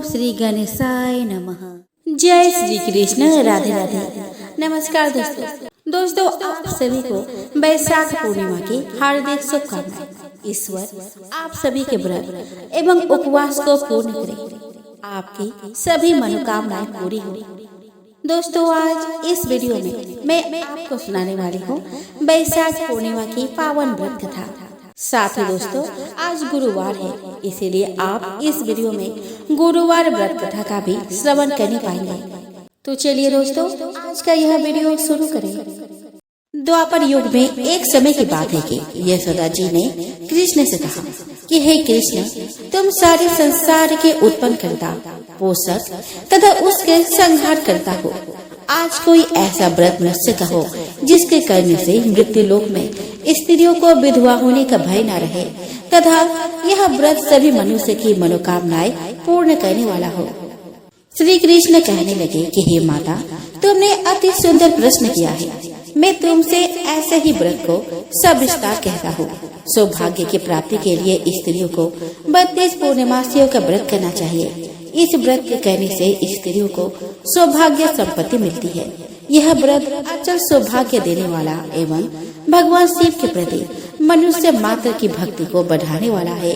श्री गणेशाय नमः। जय श्री कृष्ण। राधे राधे। नमस्कार दोस्तों आप सभी को वैशाख पूर्णिमा की हार्दिक शुभकामनाएं। ईश्वर आप सभी के व्रत एवं उपवास को पूर्ण करे, आपकी सभी मनोकामनाएं पूरी हो। दोस्तों आज इस वीडियो में मैं आपको सुनाने वाली हूँ वैशाख पूर्णिमा की पावन व्रत कथा। साथ ही दोस्तों आज गुरुवार है, इसीलिए आप इस वीडियो में गुरुवार व्रत कथा का भी श्रवण करने पाएंगे। तो चलिए दोस्तों आज का यह वीडियो शुरू करें। द्वापर युग में एक समय की बात है कि यशोदा जी ने कृष्ण से कहा कि हे कृष्ण, तुम सारे संसार के उत्पन्न करता, पोषक तथा उसके संहार करता हो। आज कोई ऐसा व्रत निश्चय कहो जिसके करने से मृत्यु लोक में स्त्रियों को विधवा होने का भय न रहे तथा यह व्रत सभी मनुष्य की मनोकामनाएं पूर्ण करने वाला हो। श्री कृष्ण कहने लगे कि हे माता, तुमने अति सुंदर प्रश्न किया है। मैं तुमसे ऐसे ही व्रत को सविस्तार कहता हूँ। सौभाग्य की प्राप्ति के लिए स्त्रियों को 32 पूर्णिमासियों का व्रत करना चाहिए। इस व्रत के करने से स्त्रियों को सौभाग्य संपत्ति मिलती है। यह व्रत अचल सौभाग्य देने वाला एवं भगवान शिव के प्रति मनुष्य मात्र की भक्ति को बढ़ाने वाला है।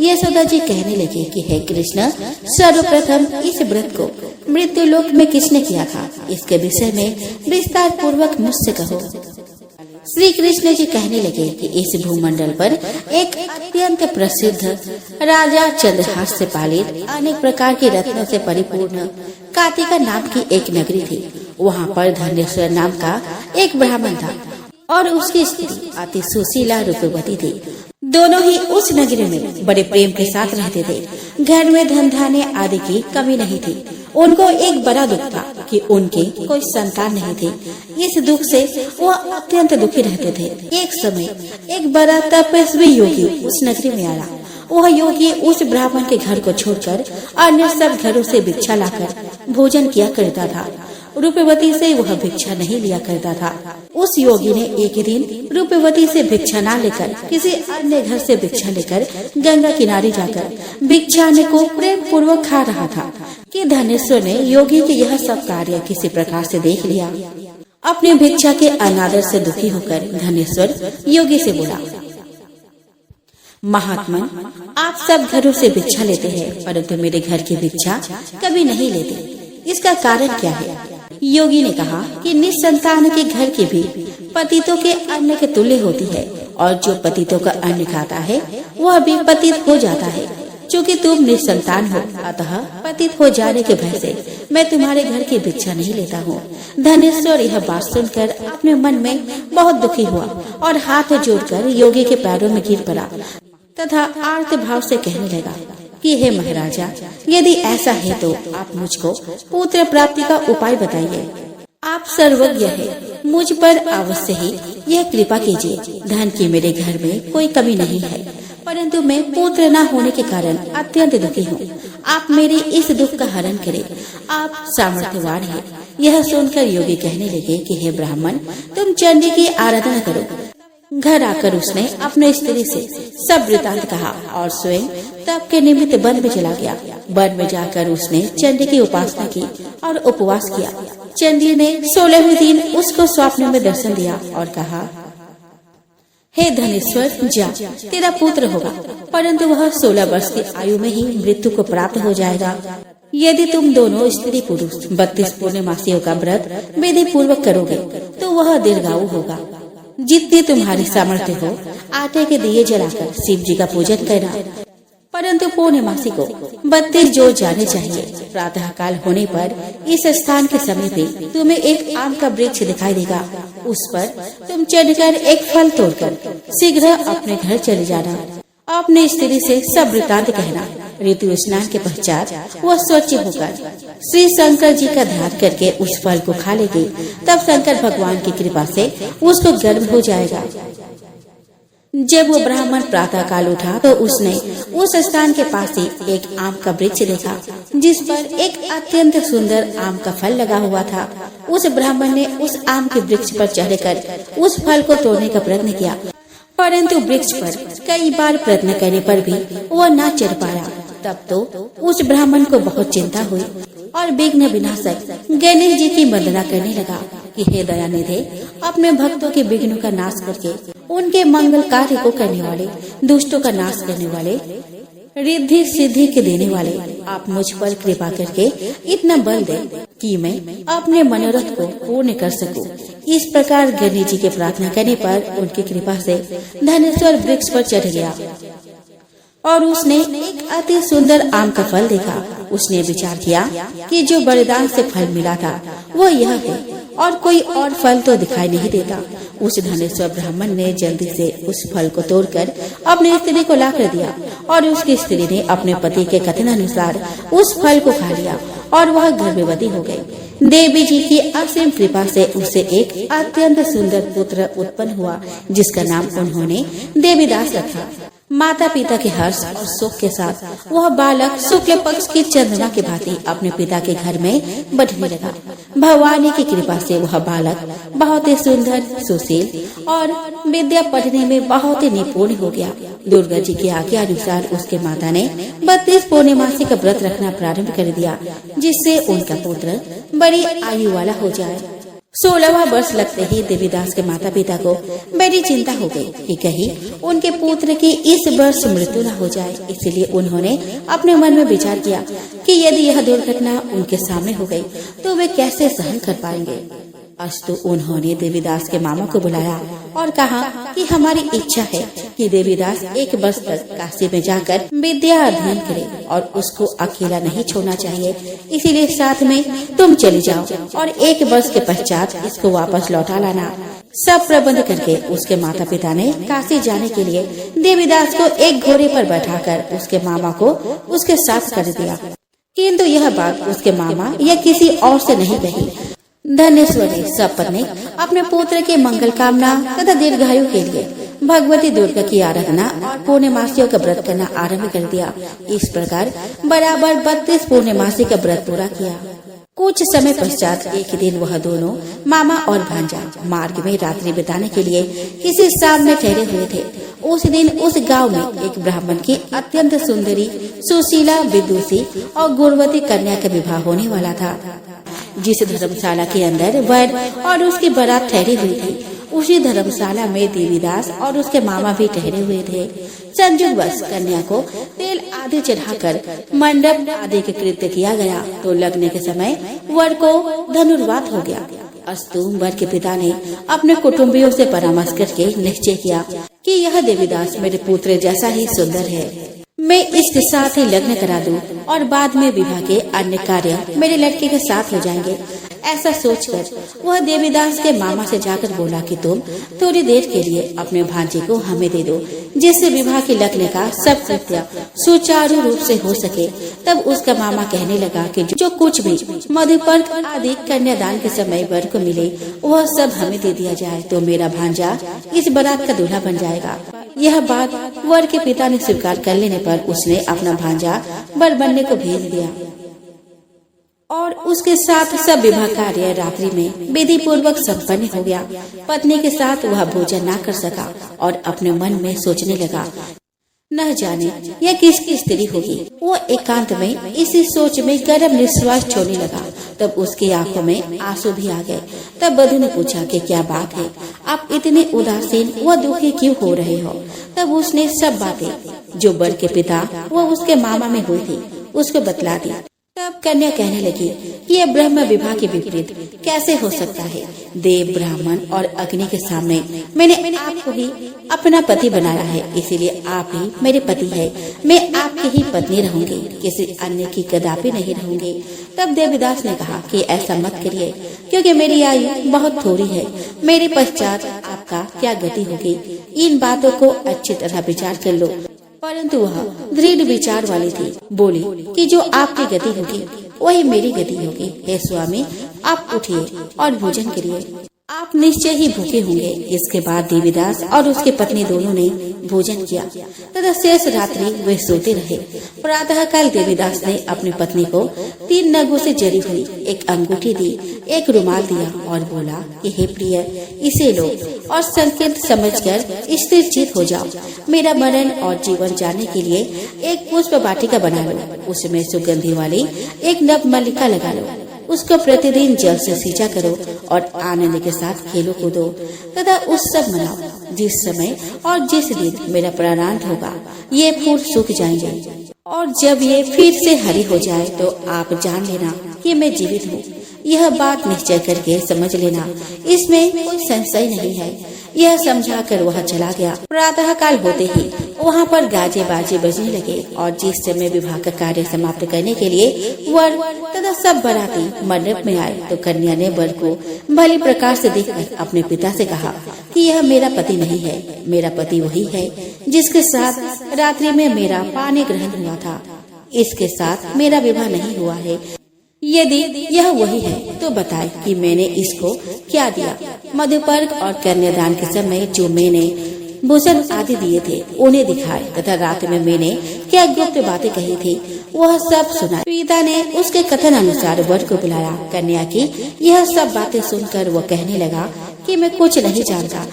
यशोदा जी कहने लगे कि हे कृष्ण, सर्वप्रथम इस व्रत को मृत्यु लोक में किसने किया था, इसके विषय में विस्तार पूर्वक मुझसे कहो। श्री कृष्ण जी कहने लगे कि इस भूमंडल पर एक अत्यंत प्रसिद्ध राजा चंद्रहास से पालित अनेक प्रकार के रत्नों से परिपूर्ण कातिका नाम की एक नगरी थी। वहाँ पर धनेश्वर नाम का एक ब्राह्मण था और उसकी स्त्री अति सुशीला रूपवती थी। दोनों ही उस नगरी में बड़े प्रेम के साथ रहते थे। घर में धन धान्य आदि की कमी नहीं थी। उनको एक बड़ा दुख था कि उनकी कोई संतान नहीं थी। इस दुख से वह अत्यंत दुखी रहते थे। एक समय एक बड़ा तपस्वी योगी उस नगरी में आया। वह योगी उस ब्राह्मण के घर को छोड़कर अन्य सब घरों से भिक्षा लाकर भोजन किया करता था। रूपवती से वह भिक्षा नहीं लिया करता था। उस योगी ने एक दिन रूपवती से भिक्षा न लेकर किसी अन्य घर से भिक्षा लेकर गंगा किनारे जाकर भिक्षाने को प्रेम पूर्वक खा रहा था कि धनेश्वर ने योगी के यह सब कार्य किसी प्रकार से देख लिया। अपने भिक्षा के अनादर से दुखी होकर धनेश्वर योगी से बोला, महात्मा, आप सब घरों से भिक्षा लेते हैं परंतु मेरे घर की भिक्षा कभी नहीं लेते, इसका कारण क्या है? योगी ने कहा कि निसंतान के घर की भी पतितों के अन्न के तुल्य होती है और जो पतितों का अन्न खाता है वह भी पतित हो जाता है। चूँकि तुम निसंतान हो अतः पतित हो जाने के भय से मैं तुम्हारे घर की भिक्षा नहीं लेता हूँ। धनेश्वर यह बात सुनकर अपने मन में बहुत दुखी हुआ और हाथ जोड़कर योगी के पैरों में गिर पड़ा तथा आर्त भाव से कहने लगा कि हे महाराजा, यदि ऐसा है तो आप मुझको पुत्र प्राप्ति का उपाय बताइए। आप सर्वज्ञ हैं, मुझ पर अवश्य ही यह कृपा कीजिए। धन की मेरे घर में कोई कमी नहीं है परंतु मैं पुत्र न होने के कारण अत्यंत दुखी हूँ। आप मेरे इस दुख का हरण करें, आप सामर्थ्यवान हैं। यह सुनकर योगी कहने लगे कि हे ब्राह्मण, तुम चंडी की आराधना करो। घर आकर उसने अपने स्त्री से सब वृतांत कहा और स्वयं तप के निमित्त वन में चला गया। वन में जाकर उसने चंडी की उपासना की और उपवास किया। चंडी ने 16वें दिन उसको स्वप्न में दर्शन दिया और कहा, हे धनेश्वर, जा, तेरा पुत्र होगा परंतु वह 16 वर्ष की आयु में ही मृत्यु को प्राप्त हो जाएगा। यदि तुम दोनों स्त्री पुरुष 32 पूर्णिमासियों का व्रत विधि पूर्वक करोगे तो वह दीर्घायु होगा। जितनी तुम्हारी सामर्थ्य हो आटे के दिए जलाकर शिव जी का पूजन करना, परंतु पूर्णिमासी को 32 जोर जाने चाहिए। प्रातः काल होने पर इस स्थान के समीप तुम्हें एक आम का वृक्ष दिखाई देगा। उस पर तुम चढ़कर एक फल तोड़कर शीघ्र अपने घर चले जाना। अपने स्त्री से सब वृतांत कहना। ऋतु स्नान के पश्चात वह स्वच्छ होकर श्री शंकर जी का ध्यान करके उस फल को खा लेगी। तब शंकर भगवान की कृपा से उसको गर्भ हो जाएगा। जब वो ब्राह्मण प्रातः काल उठा तो उसने उस स्थान के पास ही एक आम का वृक्ष देखा जिस पर एक अत्यंत सुंदर आम का फल लगा हुआ था। उस ब्राह्मण ने उस आम के वृक्ष पर चढ़कर उस फल को तोड़ने का प्रयत्न किया परंतु वृक्ष पर कई बार प्रयत्न करने पर भी वह न चढ़ पाया। तब तो उस ब्राह्मण को बहुत चिंता हुई और विघ्न विनाशक गणेश जी की वंदना करने लगा कि हे दयानिधे, अपने भक्तों के विघ्नों का नाश करके उनके मंगल कार्य को करने वाले, दुष्टों का नाश करने वाले, रिद्धि सिद्धि के देने वाले, आप मुझ पर कृपा करके इतना बल दे कि मैं अपने मनोरथ को पूर्ण कर सकूं। इस प्रकार गणेश जी के प्रार्थना करने पर उनकी कृपा से धनेश्वर वृक्ष पर चढ़ गया और उसने एक अति सुंदर आम का फल देखा। उसने विचार किया कि जो वरदान से फल मिला था वो यह है और कोई और फल तो दिखाई नहीं देता। उस धनेश्वर ब्राह्मण ने जल्दी से उस फल को तोड़कर अपनी स्त्री को लाकर दिया और उसकी स्त्री ने अपने पति के कथन अनुसार उस फल को खा लिया और वह गर्भवती हो गई। देवी जी की असीम कृपा से उसे एक अत्यंत सुंदर पुत्र उत्पन्न हुआ, जिसका नाम उन्होंने देवीदास रखा। माता पिता के हर्ष और सुख के साथ वह बालक शुक्ल पक्ष की चंद्रमा की भांति अपने पिता के घर में बढ़ने लगा। भवानी की कृपा से वह बालक बहुत ही सुंदर, सुशील और विद्या पढ़ने में बहुत ही निपुण हो गया। दुर्गा जी की आज्ञा अनुसार उसके माता ने 32 पूर्णिमासी का व्रत रखना प्रारंभ कर दिया, जिससे उनका पुत्र बड़ी आयु वाला हो जाए। 16वां वर्ष लगते ही देवीदास के माता पिता को बड़ी चिंता हो गई कि कहीं उनके पुत्र की इस वर्ष मृत्यु न हो जाए। इसलिए उन्होंने अपने मन में विचार किया कि यदि यह दुर्घटना उनके सामने हो गई तो वे कैसे सहन कर पाएंगे। अस्तु उन्होंने देवीदास के मामा को बुलाया और कहा कि हमारी इच्छा है कि देवीदास 1 वर्ष तक काशी में जाकर विद्या अध्ययन करे और उसको अकेला नहीं छोड़ना चाहिए, इसीलिए साथ में तुम चली जाओ और 1 वर्ष के पश्चात इसको वापस लौटा लाना। सब प्रबंध करके उसके माता पिता ने काशी जाने के लिए देवीदास को एक घोड़े पर बैठाकर उसके मामा को उसके साथ कर दिया, किंतु यह बात उसके मामा या किसी और से नहीं कही। धनेश्वरी सपत्नी अपने पुत्र के मंगल कामना तथा दीर्घायु के लिए भगवती दुर्गा की आराधना और पूर्णिमासियों का व्रत करना आरंभ कर दिया। इस प्रकार बराबर 32 पूर्णिमासी का व्रत पूरा किया। कुछ समय पश्चात एक दिन वह दोनों मामा और भांजा मार्ग में रात्रि बिताने के लिए किसी साम में ठहरे हुए थे। उस दिन उस गांव में एक ब्राह्मण की अत्यंत सुंदरी, सुशीला, विदुषी और गुणवती कन्या का विवाह होने वाला था। जिस धर्मशाला के अंदर वर और उसकी बारात ठहरी हुई थी, उसी धर्मशाला में देवीदास और उसके मामा भी ठहरे हुए थे। संयोगवश कन्या को तेल आदि चढ़ाकर मंडप आदि के कृत्य किया गया तो लगने के समय वर को धनुर्वात हो गया। अस्तु वर के पिता ने अपने कुटुंबियों से परामर्श करके निश्चय किया कि यह देवीदास मेरे पुत्र जैसा ही सुंदर है, मैं इसके साथ ही लग्न करा दूं और बाद में विवाह के अन्य कार्य मेरे लड़के के साथ हो जाएंगे। ऐसा सोचकर वह देवीदास के मामा से जाकर बोला कि तुम थोड़ी देर के लिए अपने भांजे को हमें दे दो, जिससे विवाह के लगने का सब कृत्य सुचारू रूप से हो सके। तब उसका मामा कहने लगा कि जो कुछ भी मधुपर्क आदि कन्यादान के समय वर को मिले वह सब हमें दे दिया जाए, तो मेरा भांजा इस बारात का दूल्हा बन जाएगा। यह बात वर के पिता ने स्वीकार कर लेने पर उसने अपना भांजा वर बनने को भेज दिया और उसके साथ सब विवाह कार्य रात्रि में विधि पूर्वक संपन्न हो गया। पत्नी के साथ वह भोजन न कर सका और अपने मन में सोचने लगा, न जाने यह किसकी स्त्री होगी। वो एकांत में इसी सोच में गर्म निश्वास छोड़ने लगा। तब उसकी आंखों में आंसू भी आ गए। तब वधू ने पूछा कि क्या बात है, आप इतने उदासीन व दुखी क्यों हो रहे हो। तब उसने सब बातें जो वर के पिता व उसके मामा में हुई थी उसको बतला दी। तब कन्या कहने लगी कि यह ब्रह्म विवाह के विपरीत कैसे हो सकता है। देव, ब्राह्मण और अग्नि के सामने मैंने आपको ही अपना पति बनाया है, इसीलिए आप ही मेरे पति है। मैं आपकी ही पत्नी रहूंगी, किसी अन्य की कदापि नहीं रहूंगी। तब देवीदास ने कहा कि ऐसा मत करिए, क्योंकि मेरी आयु बहुत थोड़ी है। मेरे पश्चात आपका क्या गति होगी, इन बातों को अच्छी तरह विचार कर लो। परंतु वह दृढ़ विचार वाली थी। बोली कि जो आपकी गति होगी वही मेरी गति होगी। हे स्वामी, आप उठिए और भोजन करिए। आप निश्चय ही भूखे होंगे। इसके बाद देवीदास और उसकी पत्नी दोनों ने भोजन किया तथा शेष रात्रि वे सोते रहे। प्रातः काल देवीदास ने अपनी पत्नी को 3 नगों से जड़ी हुई एक अंगूठी दी, एक रुमाल दिया और बोला कि हे प्रिय, इसे लो और संकेत समझकर स्थिर चित हो जाओ। मेरा मरण और जीवन जानने के लिए एक पुष्प वाटिका बना लो, उसमें सुगंधी वाली एक नव मल्लिका लगा लो, उसको प्रतिदिन जल से सींचा करो और आनंद के साथ खेलो कूदो तथा उत्सव मनाओ। जिस समय और जिस दिन मेरा प्राणांत होगा ये फूल सूख जाएंगे और जब ये फिर से हरी हो जाए तो आप जान लेना कि मैं जीवित हूँ। यह बात निश्चय करके समझ लेना, इसमें कोई संशय नहीं है। यह समझाकर वह चला गया। प्रातः काल होते ही वहाँ पर गाजे बाजे बजने लगे और जिस समय विवाह का कार्य समाप्त करने के लिए वर तथा सब बाराती मंडप में आए तो कन्या ने वर को भली प्रकार से देखकर अपने पिता से कहा कि यह मेरा पति नहीं है, मेरा पति वही है जिसके साथ रात्रि में मेरा पानी ग्रहण हुआ था। इसके साथ मेरा विवाह नहीं हुआ है। यदि यह वही है तो बताए कि मैंने इसको क्या दिया। मधुपर्क और कन्यादान के समय जो मैंने भूषण आदि दिए थे उन्हें दिखाए तथा रात में मैंने क्या गुप्त बातें कही थी वह सब सुना। पिता ने उसके कथन अनुसार वर को बुलाया। कन्या की यह सब बातें सुनकर वह कहने लगा कि मैं कुछ नहीं जानता।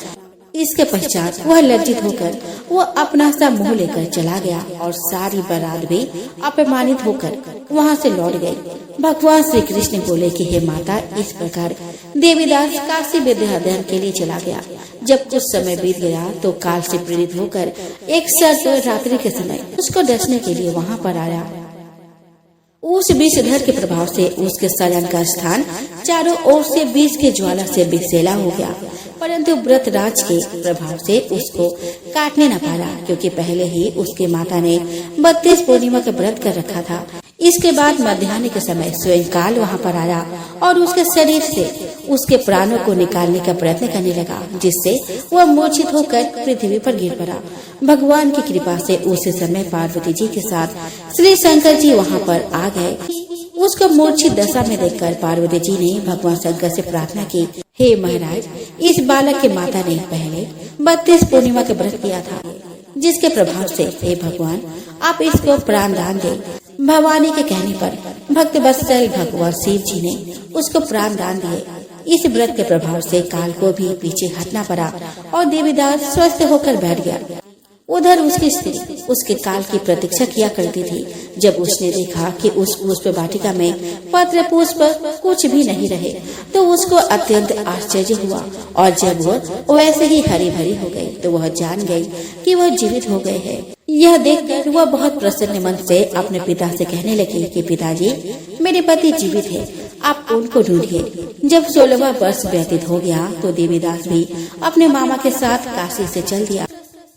इसके पश्चात वह लज्जित होकर वह अपना सा मुंह लेकर चला गया और सारी बारात भी अपमानित होकर वहाँ से लौट गई। भगवान श्री कृष्ण बोले कि हे माता, इस प्रकार देवीदास काशी विद्या अध्ययन के लिए चला गया। जब कुछ समय बीत गया तो काल से प्रेरित होकर एक सर्प रात्रि के समय उसको डसने के लिए वहाँ पर आया। उस विषधर के प्रभाव से उसके शयन का स्थान चारों ओर से बीज के ज्वाला से विषैला हो गया, परंतु व्रतराज के प्रभाव से उसको काटने न पाया, क्योंकि पहले ही उसके माता ने 32 पूर्णिमा का व्रत कर रखा था। इसके बाद मध्याह्न के समय स्वयं काल वहाँ पर आया और उसके शरीर से उसके प्राणों को निकालने का प्रयत्न करने लगा, जिससे वह मूर्छित होकर पृथ्वी पर गिर पड़ा। भगवान की कृपा से उस समय पार्वती जी के साथ श्री शंकर जी वहाँ पर आ गए। उसको मूर्छित दशा में देखकर पार्वती जी ने भगवान शंकर से प्रार्थना की, हे महाराज, इस बालक के माता ने पहले 32 पूर्णिमा का व्रत किया था, जिसके प्रभाव से हे भगवान आप इसको प्राण दान दे। भवानी के कहने पर भक्त वत्सल भगवान शिव जी ने उसको प्राण दान दिए। इस व्रत के प्रभाव से काल को भी पीछे हटना पड़ा और देवीदास स्वस्थ होकर बैठ गया। उधर उसकी स्त्री उसके काल की प्रतीक्षा किया करती थी। जब उसने देखा कि उस पुष्प वाटिका में पत्र पुष्प कुछ भी नहीं रहे तो उसको अत्यंत आश्चर्य हुआ और जब वह वैसे ही हरी भरी हो गई तो वह जान गई कि वह जीवित हो गए हैं। यह देखकर वह बहुत प्रसन्न मन से अपने पिता से कहने लगी कि पिताजी, मेरे पति जीवित है, आप उनको ढूंढिए। जब 16वां वर्ष व्यतीत हो गया तो देवीदास भी अपने मामा के साथ काशी से चल दिया।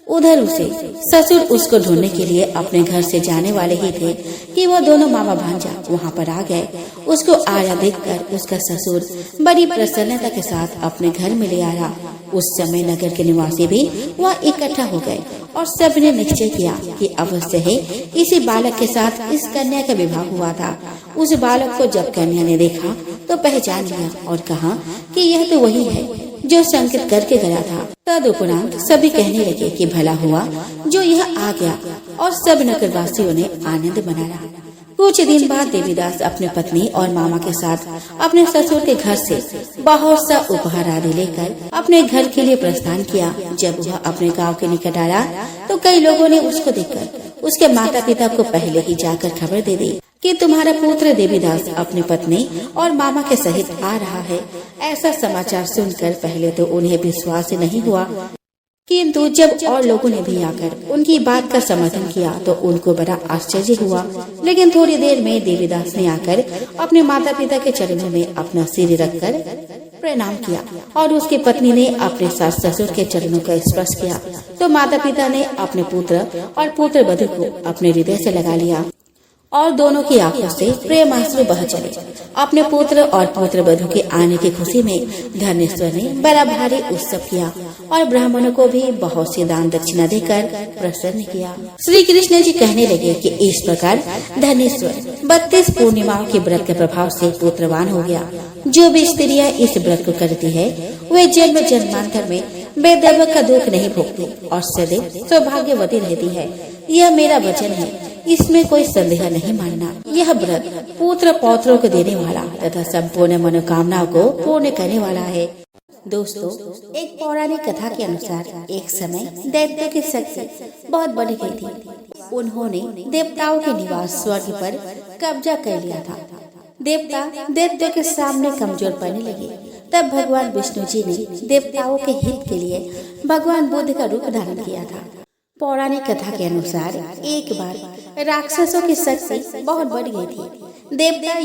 उधर उसे ससुर उसको ढूंढने के लिए अपने घर से जाने वाले ही थे कि वह दोनों मामा भांजा वहाँ पर आ गए। उसको आया देखकर उसका ससुर बड़ी प्रसन्नता के साथ अपने घर में ले आया। उस समय नगर के निवासी भी वहाँ इकट्ठा हो गए और सबने निश्चय किया कि अवश्य है इसी बालक के साथ इस कन्या का विवाह हुआ था। उस बालक को जब कन्या ने देखा तो पहचान लिया और कहा कि यह तो वही है जो संकेत करके गया था। तदुपरांत सभी कहने लगे कि भला हुआ जो यह आ गया और सब नगरवासियों ने आनंद मनाया। कुछ दिन बाद देवीदास अपने पत्नी और मामा के साथ अपने ससुर के घर से बहुत सा उपहार आदि लेकर अपने घर के लिए प्रस्थान किया। जब वह अपने गांव के निकट आया तो कई लोगों ने उसको देखकर उसके माता पिता को पहले ही जाकर खबर दे दी कि तुम्हारा पुत्र देवीदास अपनी पत्नी और मामा के सहित आ रहा है। ऐसा समाचार सुनकर पहले तो उन्हें विश्वास नहीं हुआ, किंतु जब और लोगों ने भी आकर उनकी बात का समर्थन किया तो उनको बड़ा आश्चर्य हुआ। लेकिन थोड़ी देर में देवीदास ने आकर अपने माता पिता के चरणों में अपना सिर रखकर प्रणाम किया और उसकी पत्नी ने अपने सास ससुर के चरणों का स्पर्श किया तो माता पिता ने अपने पुत्र और पुत्र वधू को अपने हृदय से लगा लिया और दोनों की आंखों से प्रेमाश्रु बह चले। अपने पुत्र और पुत्र वधू के आने की खुशी में धनेश्वर ने बड़ा भारी उत्सव किया और ब्राह्मणों को भी बहुत सी दान दक्षिणा देकर प्रसन्न किया। श्री कृष्ण जी कहने लगे कि इस प्रकार धनेश्वर 32 पूर्णिमाओं के व्रत के प्रभाव से पुत्रवान हो गया जो भी स्त्रियां इस व्रत को करती है वे जन्म जन्मांतर में बेदर्द का दुख नहीं भोगती और सदैव सौभाग्यवती रहती है। यह मेरा वचन है, इसमें कोई संदेह नहीं मानना। यह व्रत पुत्र पौत्रों को देने वाला तथा संपूर्ण मनोकामनाओं को पूर्ण करने वाला है। दोस्तों, एक पौराणिक कथा के अनुसार एक समय दैत्यों की शक्ति बहुत बढ़ गई थी। उन्होंने देवताओं के निवास स्वर्ग पर कब्जा कर लिया था। देवता दैत्यों के सामने कमजोर पड़ने लगे। तब भगवान विष्णु जी ने देवताओं के हित के लिए भगवान बुद्ध का रूप धारण किया था। पौराणिक कथा के अनुसार एक बार राक्षसों की शक्ति बहुत बढ़ गई थी। देवता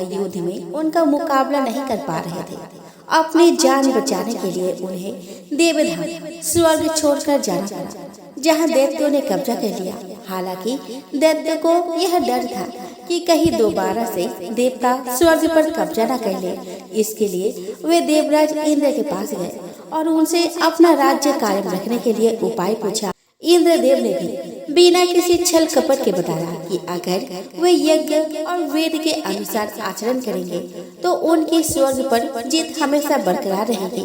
युद्ध में उनका मुकाबला नहीं कर पा रहे थे। अपनी जान बचाने के लिए उन्हें देवधाम स्वर्ग छोड़कर जाना पड़ा, जहां दैत्यों ने कब्जा कर लिया। हालांकि दैत्यों को यह डर था कि कहीं दोबारा से देवता स्वर्ग पर कब्जा न कर ले। इसके लिए वे देवराज इंद्र के पास गए और उनसे अपना राज्य कायम रखने के लिए उपाय पूछा। इंद्रदेव ने भी बिना किसी छल कपट के बताया कि अगर वे यज्ञ और वेद के अनुसार आचरण करेंगे तो उनकी स्वर्ग पर जीत हमेशा बरकरार रहेगी।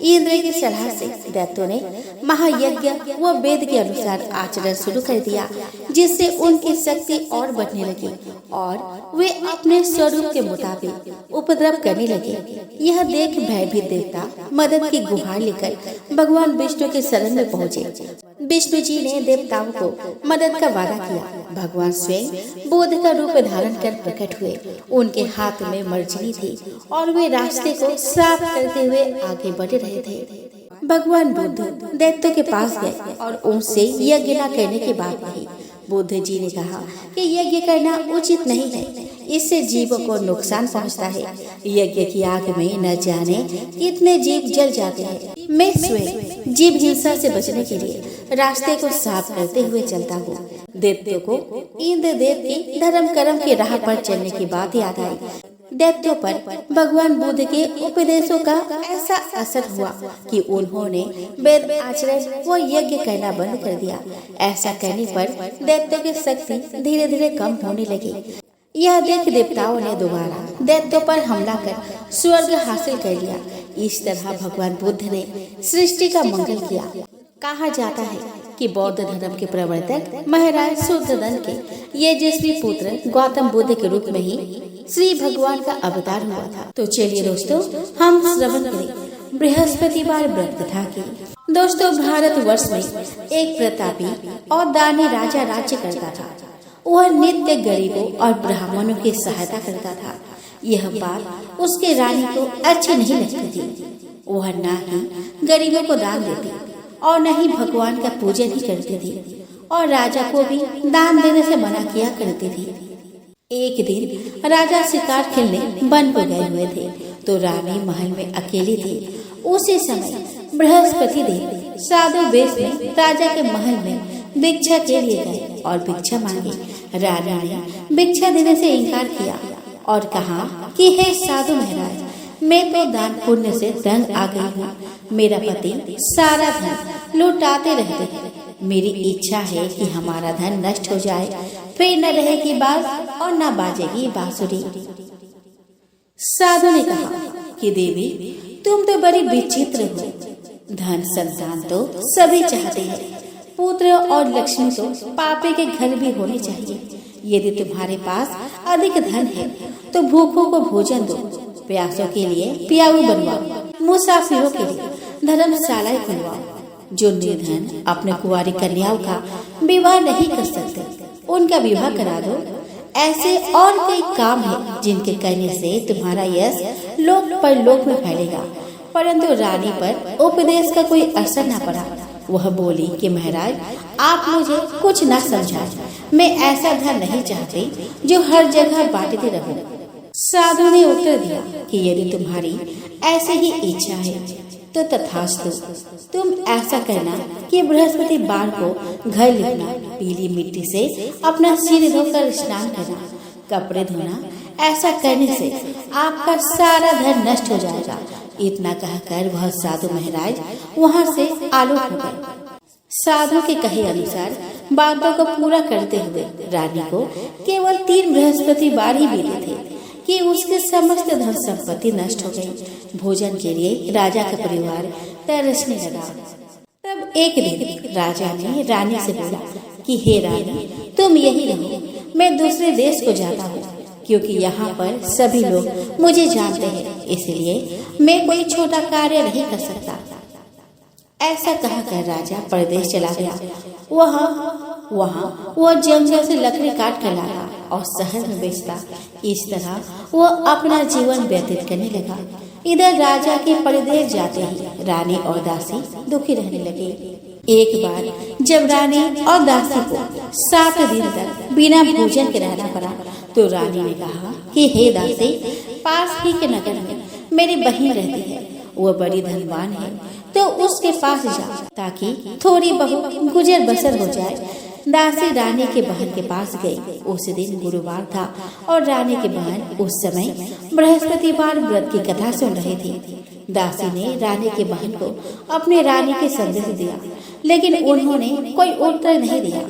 इंद्र की सलाह से दैत्यों ने महायज्ञ व वेद के अनुसार आचरण शुरू कर दिया, जिससे उनकी शक्ति और बढ़ने लगी और वे अपने स्वरूप के मुताबिक उपद्रव करने लगे। यह देख भयभीत देवता मदद की गुहार लेकर भगवान विष्णु के शरण में पहुँचे। विष्णु जी ने देवताओं को मदद का वादा किया। भगवान स्वयं बुद्ध का रूप धारण कर प्रकट हुए। उनके हाथ में मर्जनी थी और वे रास्ते को साफ करते हुए आगे बढ़ रहे थे। भगवान बुद्ध दैत्यों के पास गए और उनसे यज्ञ न करने की बात कही। बुद्ध जी ने कहा कि यज्ञ करना उचित नहीं है, इससे जीवों को नुकसान पहुंचता है। यज्ञ की आग में न जाने कितने जीव जल जाते हैं। मैं स्वयं जीव हिंसा से बचने के लिए रास्ते को साफ करते हुए चलता हूँ। दैत्यों को इंद्रदेव की धर्म कर्म की राह पर चलने की बात याद आई। दैत्यों पर भगवान बुद्ध के उपदेशों का ऐसा असर हुआ कि उन्होंने वेद आचरण व यज्ञ करना बंद कर दिया। ऐसा करने पर दैत्यों की शक्ति धीरे धीरे कम होने लगी। यह देख देवताओं ने दोबारा दैत्यों पर हमला कर स्वर्ग हासिल कर लिया। इस तरह भगवान बुद्ध ने सृष्टि का मंगल किया। कहा जाता है कि बौद्ध धर्म के प्रवर्तक महाराज शुद्धोधन के यशस्वी पुत्र गौतम बुद्ध के रूप में ही श्री भगवान का अवतार हुआ था। तो चलिए दोस्तों, हम श्रवण करें बृहस्पतिवार व्रत कथा की। दोस्तों, भारतवर्ष में एक प्रतापी और दानी राजा राज्य करता था। वह नित्य गरीबों और ब्राह्मणों की सहायता करता था। यह बात उसके रानी को अच्छी नहीं लगती थी। वह न ही गरीबों को दान देती और न ही भगवान का पूजन ही करती थी और राजा को भी दान देने से मना किया करती थी। एक दिन राजा शिकार खेलने वन को गए हुए थे तो रानी महल में अकेली थी। उसी समय बृहस्पति देव साधु वेश में राजा के महल में भिक्षा के लिए गए और भिक्षा मांगी। रानी ने भिक्षा देने से इनकार किया और कहा कि हे साधु महाराज, मैं तो दान पुण्य से तंग आ गई हूँ। मेरा पति सारा धन लुटाते रहते हैं। मेरी इच्छा है कि हमारा धन नष्ट हो जाए, फिर न रहेगी बाज और न बाजेगी बांसुरी। साधु ने कहा कि देवी, तुम तो बड़ी विचित्र हो। धन संतान तो सभी चाहते हैं, पुत्र और लक्ष्मी तो पापे के घर भी होने चाहिए। यदि तुम्हारे पास अधिक धन है तो भूखों को भोजन दो, प्यासों के लिए पियाऊ बनवाओ, मुसाफिरों के लिए धर्मशालाएं खुलवाओ। जो निर्धन अपने कुंवारी कन्याओं का विवाह नहीं कर सकते, उनका विवाह करा दो। ऐसे और कई काम हैं जिनके करने से तुम्हारा यश लोक परलोक में फैलेगा। परंतु रानी पर उपदेश का कोई असर न पड़ा। वह बोली कि महाराज, आप मुझे कुछ न समझाएं। मैं ऐसा धन नहीं चाहती जो हर जगह बांटती रहूं। साधु ने उत्तर दिया कि यदि तुम्हारी ऐसी ही इच्छा है तो तथास्तु। तुम ऐसा करना कि बृहस्पतिवार को घर लिपना, पीली मिट्टी से अपना सिर धोकर स्नान करना, कपड़े धोना। ऐसा करने से आपका सारा धन नष्ट हो जाएगा। इतना कहकर वह साधु महाराज वहाँ से आलोक हो गए। साधु के कहे अनुसार बातों को पूरा करते हुए रानी को केवल 3 बृहस्पतिवार ही बीते थे कि उसके समस्त धन संपत्ति नष्ट हो गई। भोजन के लिए राजा का परिवार तरसने लगा। तब एक दिन राजा ने रानी से बोला कि हे रानी, तुम यही रहो, मैं दूसरे देश को जाता हूँ, क्योंकि यहाँ पर सभी लोग मुझे जानते हैं, इसलिए मैं कोई छोटा कार्य नहीं कर सकता। ऐसा कहकर राजा परदेश चला गया। वहाँ वह जंगल से लकड़ी काट कर लाया और शहर में बेचता। इस तरह वह अपना जीवन व्यतीत करने लगा। इधर राजा के परदेश जाते ही रानी और दासी दुखी रहने लगे। एक बार जब रानी और दासी को 7 दिन तक बिना भोजन के रहना पड़ा, तो रानी ने कहा कि हे दासी, पास ही के नगर में मेरी बहन रहती है, वह बड़ी धनवान है, तो उसके पास जा ताकि थोड़ी बहुत गुजर बसर हो जाए। दासी रानी के बहन के पास गई। उस दिन गुरुवार था और रानी की बहन उस समय बृहस्पतिवार व्रत की कथा सुन रही थी। दासी ने रानी की बहन को अपने रानी के संदेश दिया, लेकिन उन्होंने कोई उत्तर नहीं दिया।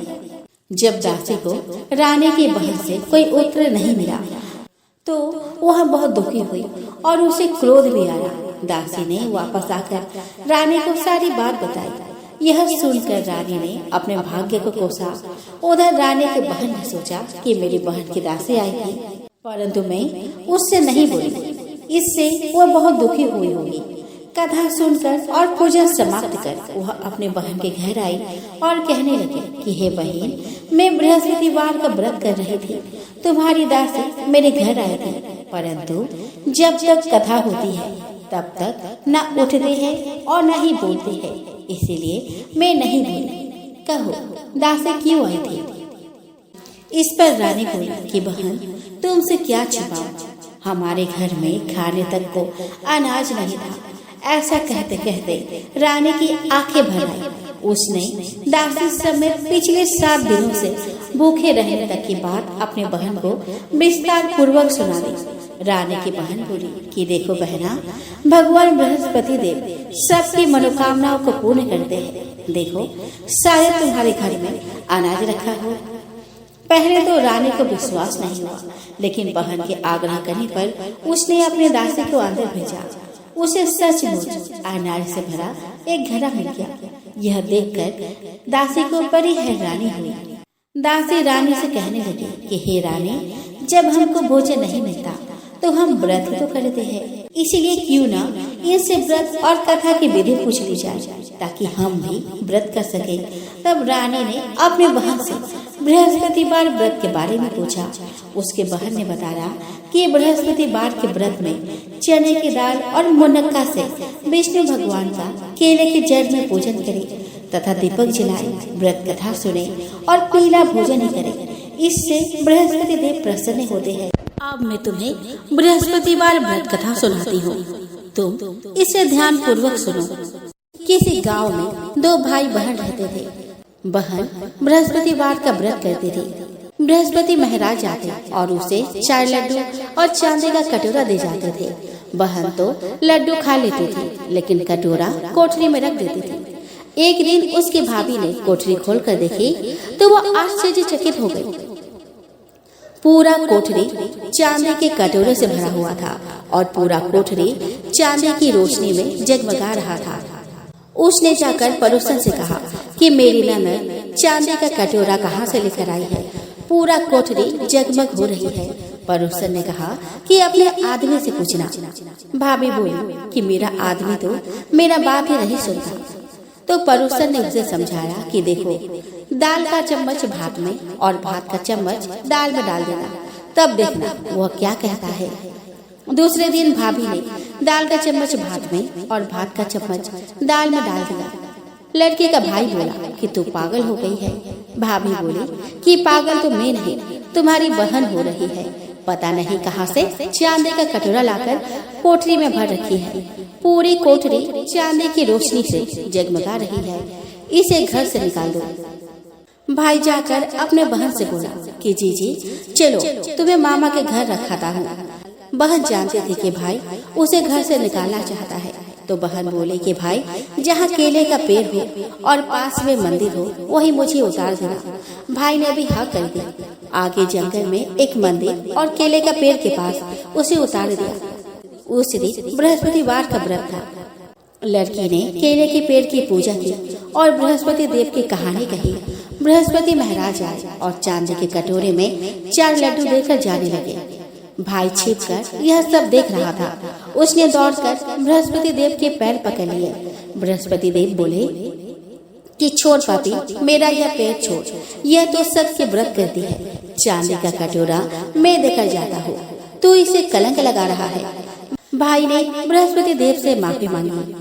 जब दासी को रानी की बहन से कोई उत्तर नहीं मिला, तो वह बहुत दुखी हुई और उसे क्रोध भी आया। दासी ने वापस आकर रानी को सारी बात बताई। यह सुनकर रानी ने अपने भाग्य को कोसा। उधर रानी की बहन ने सोचा कि मेरी बहन की दासी आई थी, परंतु मैं उससे नहीं बोली, इससे वह बहुत दुखी हुई होगी। कथा सुनकर और पूजा समाप्त कर वह अपने बहन के घर आई और कहने लगे कि हे बहन, मैं बृहस्पतिवार का व्रत कर रही थी, तुम्हारी दासी मेरे घर आई थी, परंतु जब तक कथा होती है तब तक न उठते हैं और न ही बोलते हैं, इसीलिए मैं नहीं बोली। कहो दासी क्यों आई थी? इस पर रानी बोली कि बहन, तुमसे क्या छिपाऊं, हमारे घर में खाने तक को अनाज नहीं था। ऐसा कहते कहते रानी की आंखें भर आई। उसने दासी समेत पिछले 7 दिनों से भूखे रहने तक की बात अपने बहन को विस्तार पूर्वक सुना दी। रानी की बहन बोली कि देखो बहना, भगवान बृहस्पति देव सबकी मनोकामनाओं को पूर्ण करते हैं। देखो शायद तुम्हारे घर में अनाज रखा हो। पहले तो रानी को विश्वास नहीं हुआ, लेकिन बहन के आग्रह करने पर उसने अपने दासी को अंदर भेजा। उसे सचमुच अनाज से भरा एक घड़ा मिल गया। यह देखकर दासी को बड़ी हैरानी हुई। दासी रानी से कहने लगी कि हे रानी, जब हमको भोजन नहीं मिलता तो हम व्रत तो करते हैं, इसीलिए क्यों ना इनसे व्रत और कथा की विधि पूछ ली जाए ताकि हम भी व्रत कर सके। तब रानी ने अपने बहन से बृहस्पतिवार व्रत के बारे में पूछा। उसके बहन ने बताया कि बृहस्पतिवार के व्रत में चने की दाल और मुनक्का से विष्णु भगवान का केले के जड़ में पूजन करे तथा दीपक जलाए, व्रत कथा सुने और पीला भोजन ही करे। इससे बृहस्पति देव प्रसन्न होते हैं। अब मैं तुम्हें बृहस्पतिवार व्रत कथा सुनाती हूँ, तुम इसे ध्यान पूर्वक सुनो। किसी गांव में 2 भाई बहन रहते थे। बहन बृहस्पतिवार का व्रत करती थी। बृहस्पति महाराज आते और उसे 4 लड्डू और चांदी का कटोरा दे जाते थे। बहन तो लड्डू खा लेती थी, लेकिन कटोरा कोठरी में रख देती थी। एक दिन उसकी भाभी ने कोठरी खोलकर देखी तो वह आश्चर्यचकित हो गई। पूरा कोठरी चांदी के कटोरे से भरा हुआ था और पूरा कोठरी चांदी की रोशनी में जगमगा रहा था। उसने जाकर पड़ोसन से कहा कि मेरी ननद चांदी का कटोरा कहाँ से लेकर आई है, पूरा कोठरी जगमग हो रही है। पड़ोसन ने कहा कि अपने आदमी से पूछना। भाभी बोली कि मेरा आदमी तो मेरा बात ही नहीं सुनता। तो पड़ोसन ने उसे समझाया कि देखो, दाल का चम्मच भात में और भात का चम्मच दाल में डाल देना, तब देखना वह क्या कहता है। दूसरे दिन भाभी ने दाल का चम्मच भात में और भात का चम्मच दाल में डाल दिया। लड़के का भाई बोला कि तू पागल हो गई है। भाभी बोली कि पागल तो मैं नहीं, तुम्हारी बहन हो रही है। पता नहीं कहां से चांदी का कटोरा लाकर कोठरी में भर रखी है। पूरी कोठरी चांदी की रोशनी से जगमगा रही है, इसे घर से निकाल दो। भाई जाकर अपने बहन से बोला कि जीजी चलो तुम्हें मामा के घर रखाता हूँ। बहन जानती थी कि भाई उसे घर से निकालना चाहता है, तो बहन बोले कि भाई जहाँ केले का पेड़ हो और पास में मंदिर हो वही मुझे उतार देना। भाई ने भी हाँ कर दी आगे जंगल में एक मंदिर और केले का पेड़ के पास उसे उतार दिया। उस दिन बृहस्पतिवार का व्रत था। लड़की ने केले के पेड़ की पूजा की और बृहस्पति देव की कहानी कही। बृहस्पति महाराज आए और चांदी के कटोरे में 4 लड्डू देकर जाने लगे। भाई छिपकर यह सब देख रहा था। उसने दौड़कर बृहस्पति देव के पैर पकड़ लिए। बृहस्पति देव बोले कि छोड़ पापी, मेरा यह पैर छोड़, यह तो सच के व्रत करती है। चांदी का कटोरा मैं देकर जाता हूँ, तू इसे कलंक लगा रहा है। भाई ने बृहस्पति देव से माफी मांगी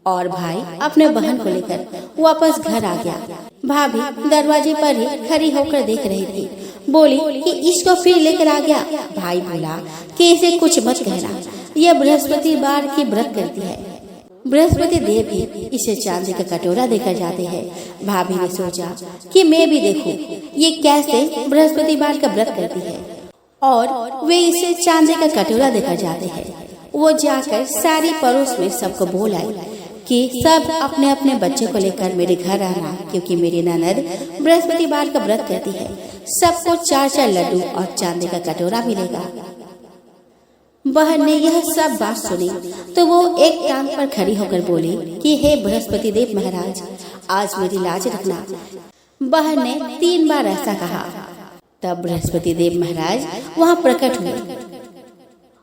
और भाई अपने बहन को लेकर वापस घर आ गया। भाभी दरवाजे पर ही खड़ी होकर देख रही थी। बोली कि इसको फिर लेकर आ गया। भाई बोला कि इसे कुछ मत कहना, यह बृहस्पतिवार की व्रत करती है। बृहस्पति देव भी इसे चांदी का कटोरा देकर जाते हैं। भाभी ने सोचा कि मैं भी देखूं ये कैसे बृहस्पतिवार का व्रत करती है, और वे इसे चांदी का कटोरा देकर जाते हैं। वो जाकर सारी पड़ोस में सबको बोल आई कि सब अपने अपने बच्चे को लेकर मेरे घर आना, क्योंकि मेरी ननद बृहस्पतिवार का व्रत करती है। सबको 4-4 लड्डू और चांदी का कटोरा मिलेगा। बहन ने यह सब बात सुनी तो वो एक टांग पर खड़ी होकर बोली कि हे बृहस्पति देव महाराज, आज मेरी लाज रखना। बहन ने 3 बार ऐसा कहा। तब बृहस्पति देव महाराज वहाँ प्रकट हुए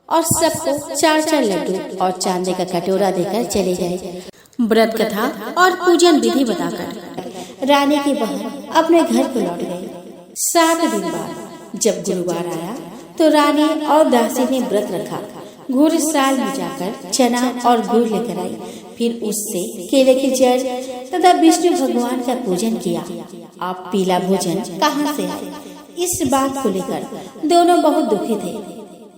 और सबको 4-4 लड्डू और चांदी का कटोरा देकर चले गए। व्रत कथा और पूजन विधि बताकर रानी की बहन अपने घर को लौट गई। 7 दिन बाद जब गुरुवार आया तो रानी और दासी ने व्रत रखा। घुड़साल में जाकर चना और गुड़ लेकर आई। फिर उससे केले की जड़ तथा विष्णु भगवान का पूजन किया। आप पीला भोजन कहाँ से आए, इस बात को लेकर दोनों बहुत दुखी थे।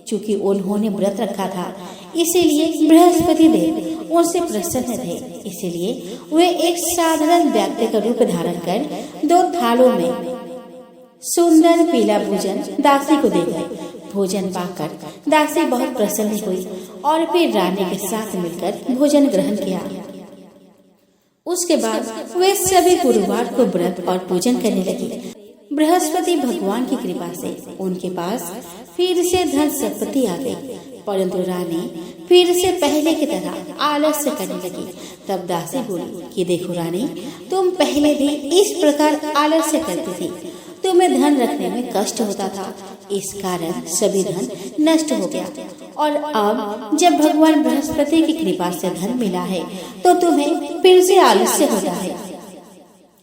चूँकि उन्होंने व्रत रखा था, इसीलिए बृहस्पति देव उनसे प्रसन्न थे। इसीलिए वे एक साधारण व्यक्ति का रूप धारण कर 2 थालों में सुंदर पीला भोजन दासी को दे गए। भोजन पाकर दासी बहुत प्रसन्न हुई और फिर रानी के साथ मिलकर भोजन ग्रहण किया। उसके बाद वे सभी गुरुवार को व्रत और पूजन करने लगे। बृहस्पति भगवान की कृपा से उनके पास फिर से धन संपत्ति आ गई, परंतु रानी फिर से पहले की तरह आलस्य करने लगी। तब दासी बोली कि देखो रानी, तुम पहले भी इस प्रकार आलस्य करती थी, तुम्हें धन रखने में कष्ट होता था, इस कारण सभी धन नष्ट हो गया। और अब जब भगवान बृहस्पति की कृपा से धन मिला है तो तुम्हें फिर से आलस्य होता है।